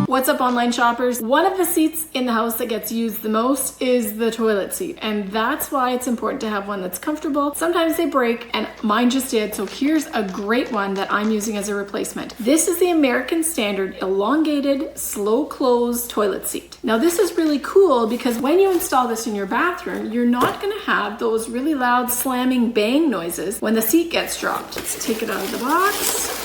What's up, online shoppers? One of the seats in the house that gets used the most is the toilet seat, and that's why it's important to have one that's comfortable. Sometimes they break, and mine just did, so here's a great one that I'm using as a replacement. This is the American Standard elongated slow close toilet seat. Now this is really cool because when you install this in your bathroom, you're not going to have those really loud slamming bang noises when the seat gets dropped. Let's take it out of the box.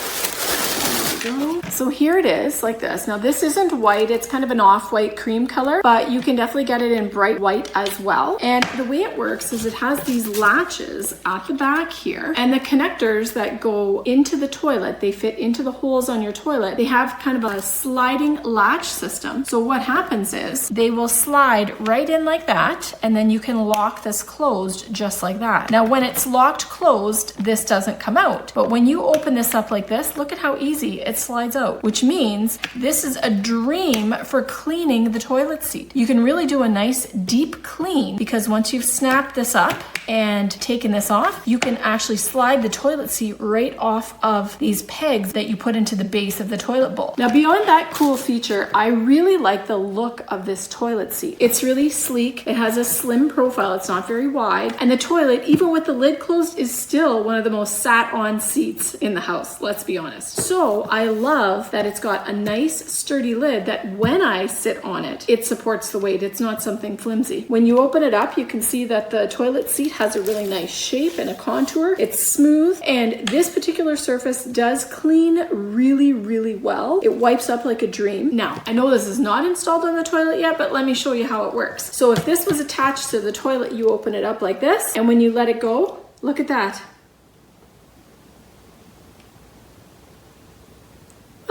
So here it is, like this. Now this isn't white, it's kind of an off-white cream color, but you can definitely get it in bright white as well. And the way it works is it has these latches at the back here, and the connectors that go into the toilet, they fit into the holes on your toilet. They have kind of a sliding latch system. So what happens is they will slide right in like that, and then you can lock this closed just like that. Now when it's locked closed, this doesn't come out. But when you open this up like this, look at how easy it slides out, which means this is a dream for cleaning the toilet seat. You can really do a nice deep clean because once you've snapped this up and taken this off, you can actually slide the toilet seat right off of these pegs that you put into the base of the toilet bowl. Now beyond that cool feature, I really like the look of this toilet seat. It's really sleek, it has a slim profile, it's not very wide, and the toilet, even with the lid closed, is still one of the most sat on seats in the house, let's be honest. So I love that it's got a nice sturdy lid that when I sit on it, it supports the weight. It's not something flimsy. When you open it up, you can see that the toilet seat has a really nice shape and a contour. It's smooth, and this particular surface does clean really, really well. It wipes up like a dream. Now, I know this is not installed on the toilet yet, but let me show you how it works. So if this was attached to the toilet, you open it up like this, and when you let it go, look at that.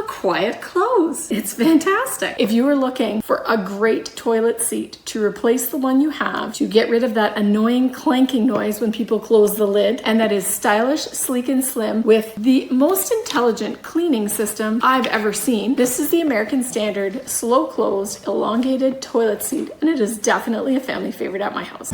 Quiet close. It's fantastic. If you are looking for a great toilet seat to replace the one you have, to get rid of that annoying clanking noise when people close the lid, and that is stylish, sleek, and slim with the most intelligent cleaning system I've ever seen, this is the American Standard slow closed elongated toilet seat, and it is definitely a family favorite at my house.